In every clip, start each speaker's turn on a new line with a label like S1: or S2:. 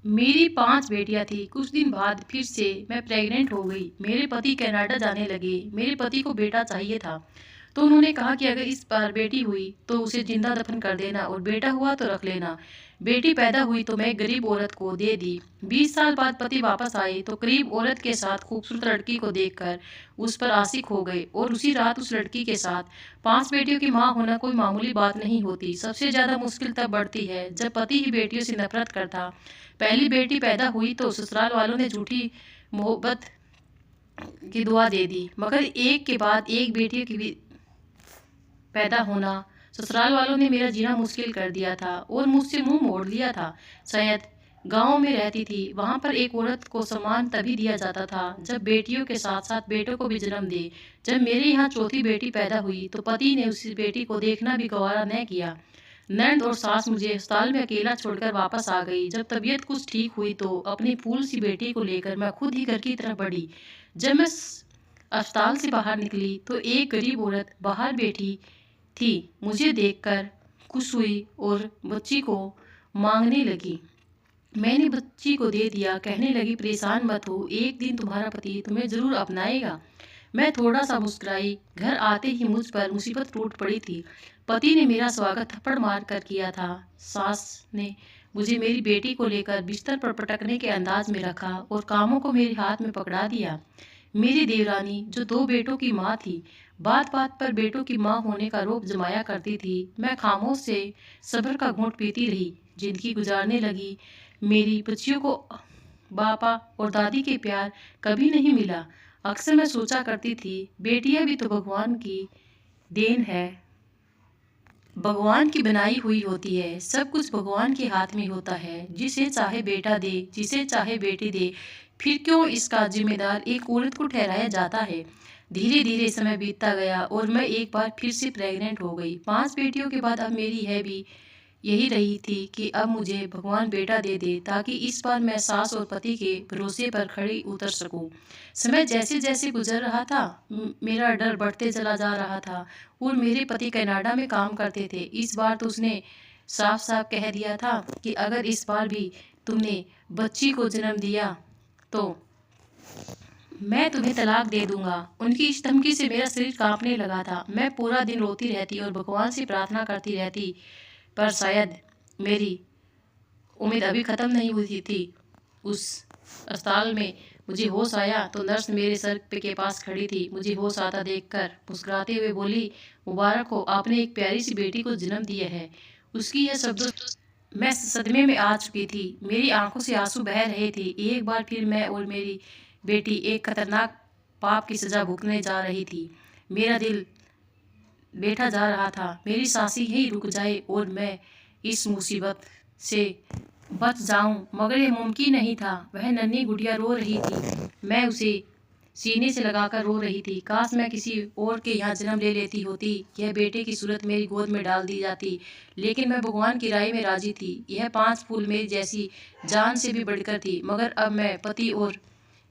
S1: मेरी 5 बेटियां थी। कुछ दिन बाद फिर से मैं प्रेग्नेंट हो गई। मेरे पति कनाडा जाने लगे। मेरे पति को बेटा चाहिए था, तो उन्होंने कहा कि अगर इस बार बेटी हुई तो उसे जिंदा दफन कर देना और बेटा हुआ तो रख लेना। बेटी पैदा हुई तो मैं गरीब औरत को दे दी। 20 साल बाद पति वापस आए तो गरीब औरत के साथ खूबसूरत लड़की को देखकर उस पर आशिक हो गए और उसी रात उस लड़की के साथ 5 बेटियों की माँ होना कोई मामूली बात नहीं होती। सबसे ज्यादा मुश्किल तब बढ़ती है जब पति ही बेटियों से नफरत करता। पहली बेटी पैदा हुई तो ससुराल वालों ने झूठी मोहब्बत की दुआ दे दी, मगर एक के बाद एक बेटी की भी पैदा होना ससुराल वालों ने मेरा जीना मुश्किल कर दिया था और मुझसे मुंह मोड़ लिया था। शायद गांव में रहती थी, वहां पर एक औरत को सम्मान तभी दिया जाता था जब बेटियों के साथ साथ बेटों को भी जन्म दे। जब मेरे यहाँ चौथी बेटी पैदा हुई तो पति ने उस बेटी को देखना भी गवारा न किया। नंद और सास मुझे अस्पताल में अकेला छोड़कर वापस आ गई। जब तबीयत कुछ ठीक हुई तो अपनी फूल सी बेटी को लेकर मैं खुद ही घर की तरफ बढ़ी। जब मैं अस्पताल से बाहर निकली तो एक गरीब औरत बाहर बैठी थी। मुझे देखकर खुश हुई और बच्ची को मांगने लगी। मैंने बच्ची को दे दिया, कहने लगी परेशान मत हो, एक दिन तुम्हारा पति तुम्हें जरूर अपनाएगा। मैं थोड़ा सा मुस्कुराई। घर आते ही मुझ पर मुसीबत टूट पड़ी थी। पति ने मेरा स्वागत थप्पड़ मार कर किया था। सास ने मुझे मेरी बेटी को लेकर बिस्तर पर पटकने के अंदाज में रखा और कामों को मेरे हाथ में पकड़ा दिया। मेरी देवरानी जो 2 बेटों की माँ थी, बात बात पर बेटों की माँ होने का रोब जमाया करती थी। मैं खामोश से सब्र का घूंट पीती रही। जिंदगी गुजारने लगी। मेरी बच्चियों को पापा और दादी के प्यार कभी नहीं मिला। अक्सर मैं सोचा करती थी, बेटियां भी तो भगवान की देन है, भगवान की बनाई हुई होती है। सब कुछ भगवान के हाथ में होता है। जिसे चाहे बेटा दे, जिसे चाहे बेटी दे, फिर क्यों इसका जिम्मेदार एक औरत को ठहराया जाता है। धीरे धीरे समय बीतता गया और मैं एक बार फिर से प्रेग्नेंट हो गई। 5 बेटियों के बाद अब मेरी है भी यही रही थी कि अब मुझे भगवान बेटा दे दे ताकि इस बार मैं सास और पति के भरोसे पर खड़ी उतर सकूं। समय जैसे जैसे गुजर रहा था, मेरा डर बढ़ते चला जा रहा था और मेरे पति कनाडा में काम करते थे। इस बार तो उसने साफ साफ कह दिया था कि अगर इस बार भी तुमने बच्ची को जन्म दिया तो मैं तुम्हें तलाक दे दूंगा। उनकी इस धमकी से मेरा शरीर कांपने लगा था। मैं पूरा दिन रोती रहती और भगवान से प्रार्थना करती रहती, पर शायद मेरी उम्मीद अभी ख़त्म नहीं हुई थी। उस अस्पताल में मुझे होश आया तो नर्स मेरे सर के पास खड़ी थी। मुझे होश आता देखकर मुस्कुराते हुए बोली, मुबारक हो, आपने एक प्यारी सी बेटी को जन्म दिया है। उसकी यह शब्द मैं सदमे में आ चुकी थी। मेरी आंखों से आंसू बह रहे थे। एक बार फिर मैं और मेरी बेटी एक खतरनाक पाप की सजा भुगतने जा रही थी। मेरा दिल बैठा जा रहा था, मेरी सांसें यहीं रुक जाए और मैं इस मुसीबत से बच जाऊं, मगर यह मुमकिन नहीं था। वह नन्ही गुड़िया रो रही थी। मैं उसे सीने से लगाकर रो रही थी। काश मैं किसी और के यहाँ जन्म ले लेती होती, यह बेटे की सूरत मेरी गोद में डाल दी जाती, लेकिन मैं भगवान की राय में राजी थी। यह 5 फूल मेरी जैसी जान से भी बढ़कर थी, मगर अब मैं पति और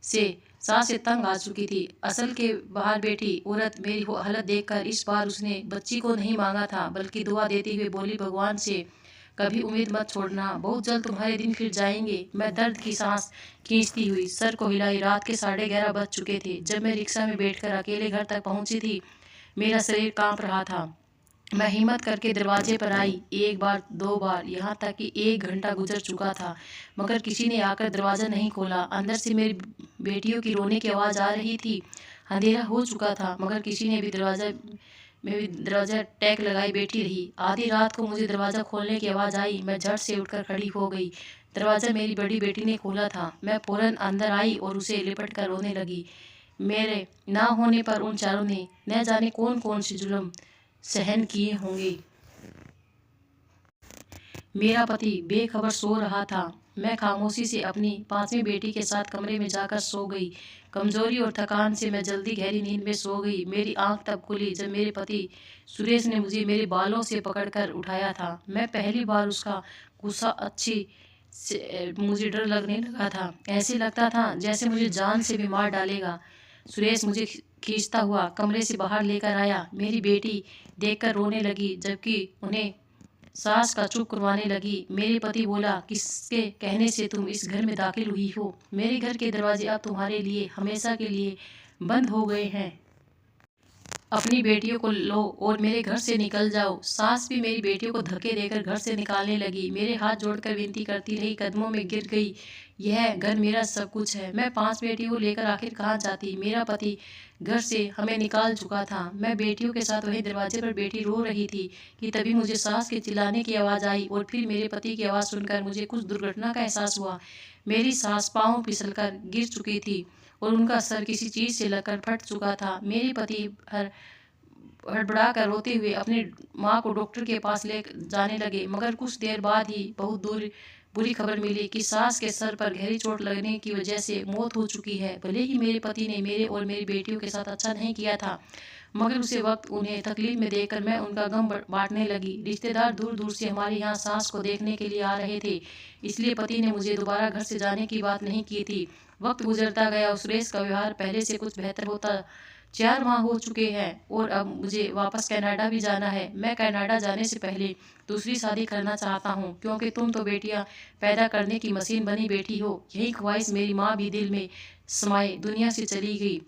S1: से सांस से तंग आ चुकी थी। असल के बाहर बैठी औरत मेरी हालत देखकर इस बार उसने बच्ची को नहीं मांगा था, बल्कि दुआ देते हुए बोली, भगवान से कभी उम्मीद मत छोड़ना, बहुत जल्द तुम्हारे दिन फिर जाएंगे। मैं दर्द की सांस खींचती हुई सर को हिलाई। रात के 11:30 बज चुके थे जब मैं रिक्शा में बैठकर अकेले घर तक पहुंची थी। मेरा शरीर कांप रहा था। मैं हिम्मत करके दरवाजे पर आई। 1 बार 2 बार, यहाँ तक कि 1 घंटा गुजर चुका था, मगर किसी ने आकर दरवाज़ा नहीं खोला। अंदर से मेरी बेटियों की रोने की आवाज़ आ रही थी। अंधेरा हो चुका था, मगर किसी ने भी दरवाज़ा टैक लगाई बैठी रही। आधी रात को मुझे दरवाज़ा खोलने की आवाज़ आई। मैं झट से उठकर खड़ी हो गई। दरवाज़ा मेरी बड़ी बेटी ने खोला था। मैं फौरन अंदर आई और उसे लिपट कर रोने लगी। मेरे ना होने पर उन चारों ने न जाने कौन कौन से जुल्म सहन किए होंगे। मेरा पति बेखबर सो रहा था। मैं खामोशी से अपनी 5वीं बेटी के साथ कमरे में जाकर सो गई। कमजोरी और थकान से मैं जल्दी गहरी नींद में सो गई। मेरी आंख तब खुली जब मेरे पति सुरेश ने मुझे मेरे बालों से पकड़कर उठाया था। मैं पहली बार उसका गुस्सा अच्छी से मुझे डर लगने लगा था। ऐसे लगता था जैसे मुझे जान से भी मार डालेगा। सुरेश मुझे खींचता हुआ कमरे से बाहर लेकर आया। मेरी बेटी देखकर रोने लगी, जबकि उन्हें सास का चुप करवाने लगी। मेरे पति बोला, किसके कहने से तुम इस घर में दाखिल हुई हो? मेरे घर के दरवाजे अब तुम्हारे लिए हमेशा के लिए बंद हो गए हैं। अपनी बेटियों को लो और मेरे घर से निकल जाओ। सास भी मेरी बेटियों को धक्के देकर घर से निकालने लगी। मेरे हाथ जोड़कर विनती करती रही, कदमों में गिर गई। यह घर मेरा सब कुछ है। मैं 5 बेटियों को लेकर आखिर कहाँ जाती? मेरा पति घर से हमें निकाल चुका था। मैं बेटियों के साथ वहीं दरवाजे पर बैठी रो रही थी कि तभी मुझे सास के चिल्लाने की आवाज़ आई और फिर मेरे पति की आवाज़ सुनकर मुझे कुछ दुर्घटना का एहसास हुआ। मेरी सास पाँव फिसलकर गिर चुकी थी और उनका सर किसी चीज़ से लगकर फट चुका था। मेरे पति हड़बड़ा कर रोते हुए अपनी माँ को डॉक्टर के पास ले जाने लगे, मगर कुछ देर बाद ही बहुत दूर बुरी खबर मिली कि सास के सर पर गहरी चोट लगने की वजह से मौत हो चुकी है। भले ही मेरे पति ने मेरे और मेरी बेटियों के साथ अच्छा नहीं किया था, मगर उसे वक्त उन्हें तकलीफ में देखकर मैं उनका गम बांटने लगी। रिश्तेदार दूर दूर से हमारे यहाँ सास को देखने के लिए आ रहे थे, इसलिए पति ने मुझे दोबारा घर से जाने की बात नहीं की थी। वक्त गुजरता गया और सुरेश का व्यवहार पहले से कुछ बेहतर होता। 4 माह हो चुके हैं और अब मुझे वापस कनाडा भी जाना है। मैं कनाडा जाने से पहले दूसरी शादी करना चाहता हूँ, क्योंकि तुम तो बेटियाँ पैदा करने की मशीन बनी बैठी हो। यही ख्वाहिश मेरी माँ भी दिल में समाये दुनिया से चली गई।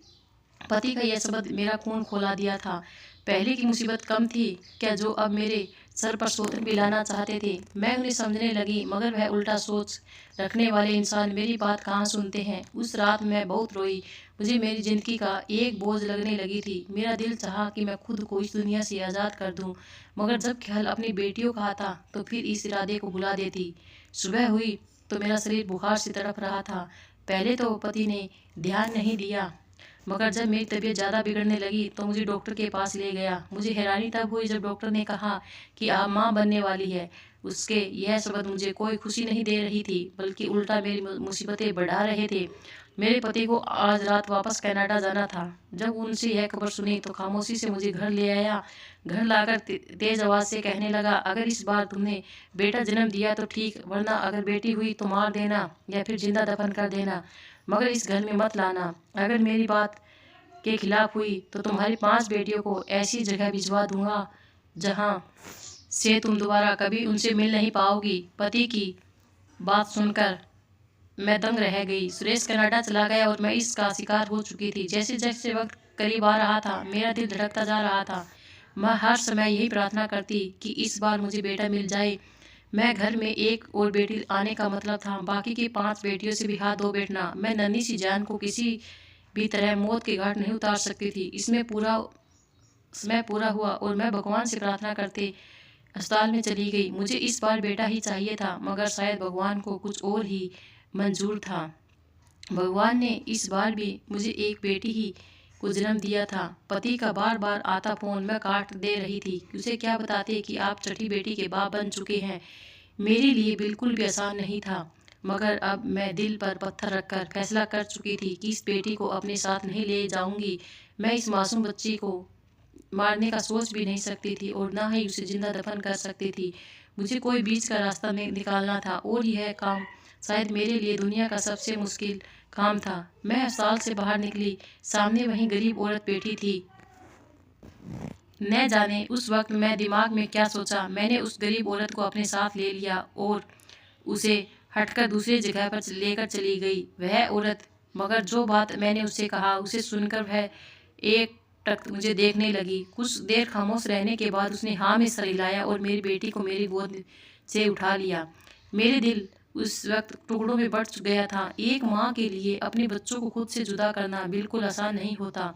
S1: पति का यह शब्द मेरा खून खोला दिया था। पहले की मुसीबत कम थी क्या जो अब मेरे सर पर सोतन भी लाना चाहते थे? मैं उन्हें समझने लगी, मगर वह उल्टा सोच रखने वाले इंसान मेरी बात कहाँ सुनते हैं। उस रात मैं बहुत रोई। मुझे मेरी ज़िंदगी का एक बोझ लगने लगी थी। मेरा दिल चाहा कि मैं खुद को इस दुनिया से आज़ाद कर दूं, मगर जब ख्याल अपनी बेटियों का आता तो फिर इस इरादे को भुला देती। सुबह हुई तो मेरा शरीर बुखार से तड़प रहा था। पहले तो पति ने ध्यान नहीं दिया, मगर जब मेरी तबीयत ज़्यादा बिगड़ने लगी तो मुझे डॉक्टर के पास ले गया। मुझे हैरानी तब हुई जब डॉक्टर ने कहा कि आप माँ बनने वाली है। उसके यह शब्द मुझे कोई खुशी नहीं दे रही थी, बल्कि उल्टा मेरी मुसीबतें बढ़ा रहे थे। मेरे पति को आज रात वापस कनाडा जाना था। जब उनसे यह खबर सुनी तो खामोशी से मुझे घर ले आया। घर लाकर तेज आवाज़ से कहने लगा, अगर इस बार तुमने बेटा जन्म दिया तो ठीक, वरना अगर बेटी हुई तो मार देना या फिर जिंदा दफन कर देना, मगर इस घर में मत लाना। अगर मेरी बात के खिलाफ हुई तो तुम्हारी 5 बेटियों को ऐसी जगह भिजवा दूंगा जहां से तुम दोबारा कभी उनसे मिल नहीं पाओगी। पति की बात सुनकर मैं दंग रह गई। सुरेश कनाडा चला गया और मैं इसका शिकार हो चुकी थी। जैसे जैसे वक्त करीब आ रहा था, मेरा दिल धड़कता जा रहा था। मैं हर समय यही प्रार्थना करती कि इस बार मुझे बेटा मिल जाए। मैं घर में एक और बेटी आने का मतलब था बाकी की 5 बेटियों से भी हाथ धो बैठना। मैं नन्ही सी जान को किसी भी तरह मौत के घाट नहीं उतार सकती थी। इसमें पूरा समय पूरा हुआ और मैं भगवान से प्रार्थना करते अस्पताल में चली गई। मुझे इस बार बेटा ही चाहिए था, मगर शायद भगवान को कुछ और ही मंजूर था। भगवान ने इस बार भी मुझे एक बेटी ही को जन्म दिया था। पति का बार बार आता फोन मैं काट दे रही थी। उसे क्या बताते कि आप छठी बेटी के बाप बन चुके हैं। मेरे लिए बिल्कुल भी आसान नहीं था, मगर अब मैं दिल पर पत्थर रखकर फैसला कर चुकी थी कि इस बेटी को अपने साथ नहीं ले जाऊंगी। मैं इस मासूम बच्ची को मारने का सोच भी नहीं सकती थी और ना ही उसे जिंदा दफन कर सकती थी। मुझे कोई बीच का रास्ता निकालना था और यह काम शायद मेरे लिए दुनिया का सबसे मुश्किल काम था। मैं अस्पताल से बाहर निकली, सामने वहीं गरीब औरत बैठी थी। न जाने उस वक्त मैं दिमाग में क्या सोचा, मैंने उस गरीब औरत को अपने साथ ले लिया और उसे हटकर दूसरी जगह पर लेकर चली गई। वह औरत, मगर जो बात मैंने उससे कहा उसे सुनकर वह एक टक मुझे देखने लगी। कुछ देर खामोश रहने के बाद उसने हाँ में सर हिलाया और मेरी बेटी को मेरी गोद से उठा लिया। मेरे दिल उस वक्त टुकड़ों में बट गया था। एक माँ के लिए अपने बच्चों को खुद से जुदा करना बिल्कुल आसान नहीं होता।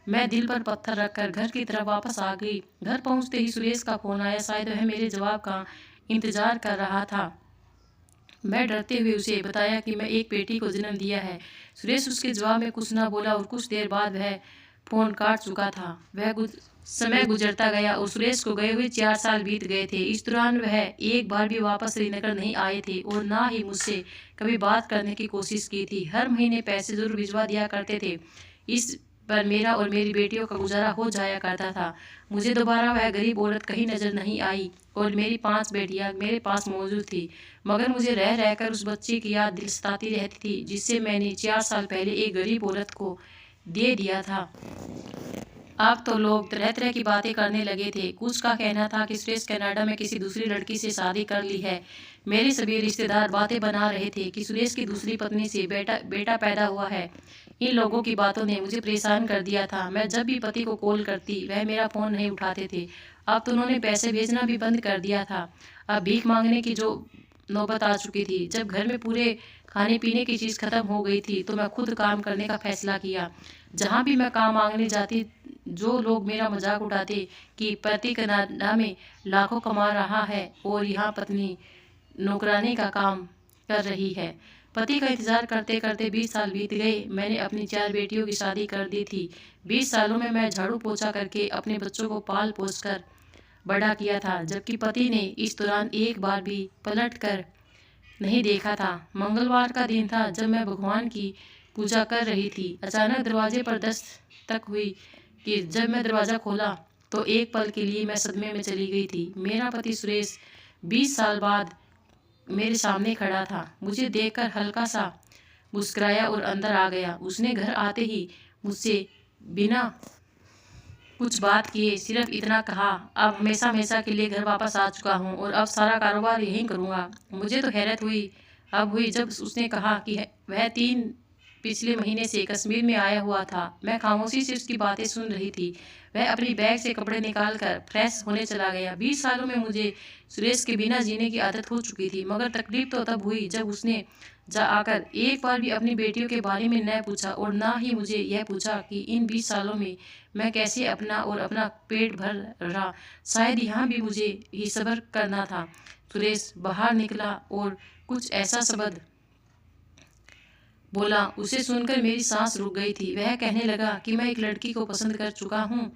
S1: मैं दिल पर पत्थर रखकर घर की तरफ वापस आ गई। घर पहुंचते ही सुरेश का फोन आया। शायद वह मेरे जवाब का इंतजार कर रहा था। मैं डरते हुए उसे बताया कि मैं एक बेटी को जन्म दिया है। सुरेश उसके जवाब में कुछ ना बोला और कुछ देर बाद वह फोन काट चुका था। समय गुजरता गया और सुरेश को गए हुए 4 साल बीत गए थे। इस दौरान वह एक बार भी वापस श्रीनगर नहीं आए थे और ना ही मुझसे कभी बात करने की कोशिश की थी। हर महीने पैसे जरूर भिजवा दिया करते थे। इस पर मेरा और मेरी बेटियों का गुजारा हो जाया करता था। मुझे दोबारा वह गरीब औरत कहीं नजर नहीं आई और मेरी 5 बेटियां मेरे पास मौजूद थी, मगर मुझे रह रहकर उस बच्चे की याद दिल सताती रहती थी जिससे मैंने 4 साल पहले एक गरीब औरत को दे दिया था। अब तो लोग तरह तरह की बातें करने लगे थे। कुछ का कहना था कि सुरेश कनाडा में किसी दूसरी लड़की से शादी कर ली है। मेरे सभी रिश्तेदार बातें बना रहे थे कि सुरेश की दूसरी पत्नी से बेटा बेटा पैदा हुआ है। इन लोगों की बातों ने मुझे परेशान कर दिया था। मैं जब भी पति को कॉल करती वह मेरा फ़ोन नहीं उठाते थे। अब तो उन्होंने पैसे भेजना भी बंद कर दिया था। अब भीख मांगने की जो नौबत आ चुकी थी। जब घर में पूरे खाने पीने की चीज़ खत्म हो गई थी तो मैं खुद काम करने का फैसला किया। जहाँ भी मैं काम मांगने जाती, जो लोग मेरा मजाक उड़ाते कि पति कनाडा में लाखों कमा रहा है और यहाँ पत्नी नौकरानी का काम कर रही है। पति का इंतजार करते करते 20 साल बीत गए। मैंने अपनी 4 बेटियों की शादी कर दी थी। 20 सालों में मैं झाड़ू पोछा करके अपने बच्चों को पाल पोस कर बड़ा किया था, जबकि पति ने इस दौरान एक बार भी पलट कर नहीं देखा था। मंगलवार का दिन था जब मैं भगवान की पूजा कर रही थी। अचानक दरवाजे पर दस्तक हुई कि जब मैं दरवाज़ा खोला तो एक पल के लिए मैं सदमे में चली गई थी। मेरा पति सुरेश 20 साल बाद मेरे सामने खड़ा था। मुझे देखकर हल्का सा मुस्कुराया और अंदर आ गया। उसने घर आते ही मुझसे बिना कुछ बात किए सिर्फ इतना कहा, अब हमेशा हमेशा के लिए घर वापस आ चुका हूँ और अब सारा कारोबार यहीं करूँगा। मुझे तो हैरत हुई जब उसने कहा कि वह 3 पिछले महीने से कश्मीर में आया हुआ था। मैं खामोशी से उसकी बातें सुन रही थी। वह अपनी बैग से कपड़े निकाल कर फ्रेश होने चला गया। 20 सालों में मुझे सुरेश के बिना जीने की आदत हो चुकी थी, मगर तकलीफ तो तब हुई जब उसने आकर एक बार भी अपनी बेटियों के बारे में न पूछा और ना ही मुझे यह पूछा कि इन 20 सालों में मैं कैसे अपना पेट भर रहा। शायद यहाँ भी मुझे ही सब्र करना था। सुरेश बाहर निकला और कुछ ऐसा शब्द बोला, उसे सुनकर मेरी सांस रुक गई थी। वह कहने लगा कि मैं एक लड़की को पसंद कर चुका हूँ।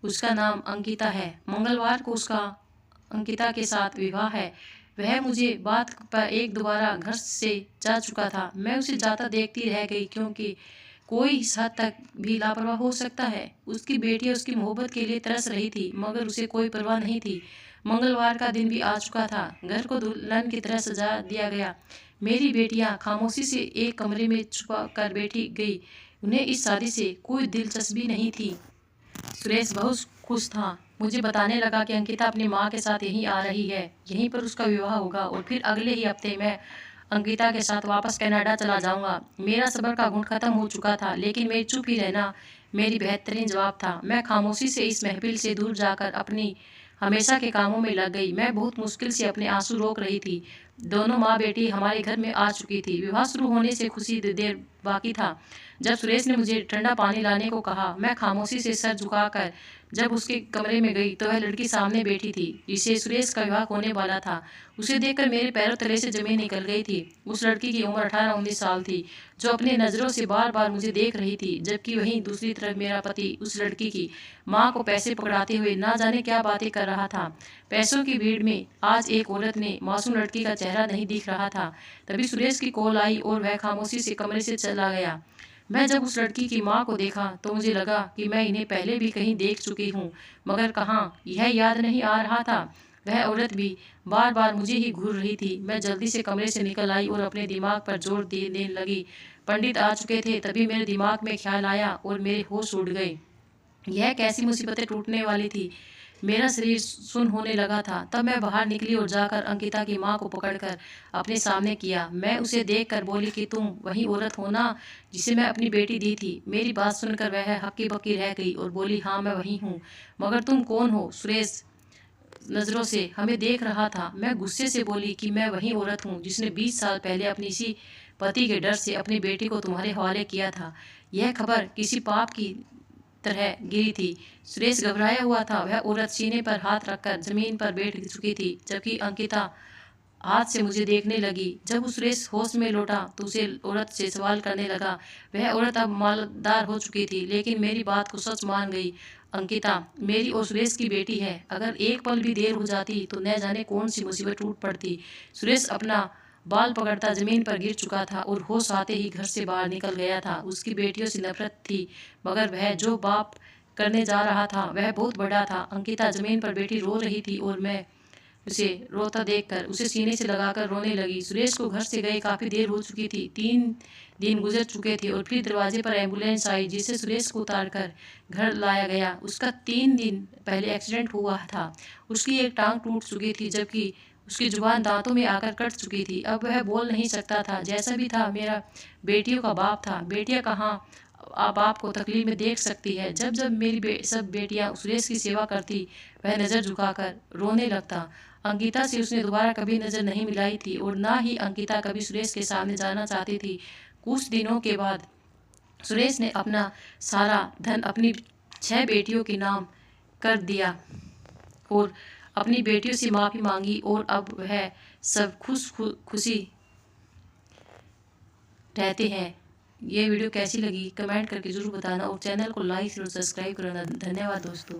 S1: उसका नाम अंकिता है। मंगलवार को उसका अंकिता के साथ विवाह है। वह मुझे बात पर एक दोबारा घर से जा चुका था। मैं उसे जाता देखती रह गई, क्योंकि कोई इस हद तक भी लापरवाह हो सकता है। उसकी बेटी उसकी मोहब्बत के लिए तरस रही थी, मगर उसे कोई परवाह नहीं थी। मंगलवार का दिन भी आ चुका था। घर को दुल्हन की तरह सजा दिया गया। मेरी बेटियां खामोशी से एक कमरे में छुपा कर बैठी गई। उन्हें इस शादी से कोई दिलचस्पी नहीं थी। सुरेश बहुत खुश था। मुझे बताने लगा कि अंकिता अपनी माँ के साथ यहीं आ रही है, यहीं पर उसका विवाह होगा और फिर अगले ही हफ्ते मैं अंकिता के साथ वापस कनाडा चला जाऊंगा। मेरा सब्र का घूंट खत्म हो चुका था, लेकिन मेरी चुप ही रहना मेरी बेहतरीन जवाब था। मैं खामोशी से इस महफिल से दूर जाकर अपनी हमेशा के कामों में लग गई। मैं बहुत मुश्किल से अपने आंसू रोक रही थी। दोनों माँ बेटी हमारे घर में आ चुकी थी। विवाह शुरू होने से खुशी देर बाकी था। जब सुरेश ने मुझे ठंडा पानी लाने को कहा, मैं खामोशी से सर झुकाकर जब उसके कमरे में गई तो वह लड़की सामने बैठी थी जिसे सुरेश का विवाह होने वाला था। उसे देखकर मेरे पैरों तले से जमीन निकल गई थी। उस लड़की की उम्र 18-19 साल थी, जो अपनी नज़रों से बार बार मुझे देख रही थी, जबकि वहीं दूसरी तरफ मेरा पति उस लड़की की माँ को पैसे पकड़ाते हुए ना जाने क्या बातें कर रहा था। पैसों की भीड़ में आज एक औरत ने मासूम लड़की का चेहरा नहीं दिख रहा था। तभी सुरेश की कॉल आई और वह खामोशी से कमरे से चला गया। मैं जब उस लड़की की माँ को देखा तो मुझे लगा कि मैं इन्हें पहले भी कहीं देख चुकी हूँ, मगर कहाँ, यह याद नहीं आ रहा था। वह औरत भी बार बार मुझे ही घूर रही थी। मैं जल्दी से कमरे से निकल आई और अपने दिमाग पर जोर देने लगी। पंडित आ चुके थे। तभी मेरे दिमाग में ख्याल आया और मेरे होश उड़ गए। यह कैसी मुसीबतें टूटने वाली थी। मेरा शरीर सुन्न होने लगा था। तब मैं बाहर निकली और जाकर अंकिता की माँ को पकड़कर अपने सामने किया। मैं उसे देखकर बोली कि तुम वही औरत हो ना जिसे मैं अपनी बेटी दी थी। मेरी बात सुनकर वह हक्की बक्की रह गई और बोली, हाँ मैं वही हूँ, मगर तुम कौन हो? सुरेश नज़रों से हमें देख रहा था। मैं गुस्से से बोली कि मैं वही औरत हूँ जिसने 20 साल पहले अपनी इसी पति के डर से अपनी बेटी को तुम्हारे हवाले किया था। यह खबर किसी पाप की तरह गिरी थी। सुरेश घबराया हुआ था। वह औरत सीने पर हाथ रखकर जमीन पर बैठ चुकी थी, जबकि अंकिता हाथ से मुझे देखने लगी। जब उस सुरेश होश में लौटा तो उसे औरत से सवाल करने लगा। वह औरत अब मालदार हो चुकी थी, लेकिन मेरी बात को सच मान गई। अंकिता मेरी और सुरेश की बेटी है। अगर एक पल भी देर हो जाती तो न जाने कौन सी मुसीबत टूट पड़ती। सुरेश अपना बाल पकड़ता जमीन पर गिर चुका था और होश आते ही घर से बाहर निकल गया था। उसकी बेटियों से नफरत थी, मगर वह जो बाप करने जा रहा था वह बहुत बड़ा था। अंकिता जमीन पर बैठी रो रही थी और मैं उसे रोता देखकर उसे सीने से लगाकर रोने लगी। सुरेश को घर से गए काफ़ी देर हो चुकी थी। 3 दिन गुजर चुके थे और फिर दरवाजे पर एम्बुलेंस आई, जिसे सुरेश को उतारकर घर लाया गया। उसका 3 दिन पहले एक्सीडेंट हुआ था। उसकी एक टांग टूट चुकी थी, जबकि उसकी जुबान दांतों में आकर कट चुकी थी। अब वह बोल नहीं सकता था। जैसा भी था, मेरा बेटियों का बाप था। बेटियां कहाँ आप आपको तकलीफ में देख सकती है। जब जब मेरी सब बेटियां सुरेश की सेवा करती, वह नज़र झुकाकर रोने लगता। अंकिता से उसने दोबारा कभी नज़र नहीं मिलाई थी और ना ही अंकिता कभी सुरेश के सामने जाना चाहती थी। कुछ दिनों के बाद सुरेश ने अपना सारा धन अपनी 6 बेटियों के नाम कर दिया और अपनी बेटियों से माफ़ी मांगी और अब वह सब खुशी रहते हैं। ये वीडियो कैसी लगी कमेंट करके ज़रूर बताना और चैनल को लाइक और सब्सक्राइब करना। धन्यवाद दोस्तों।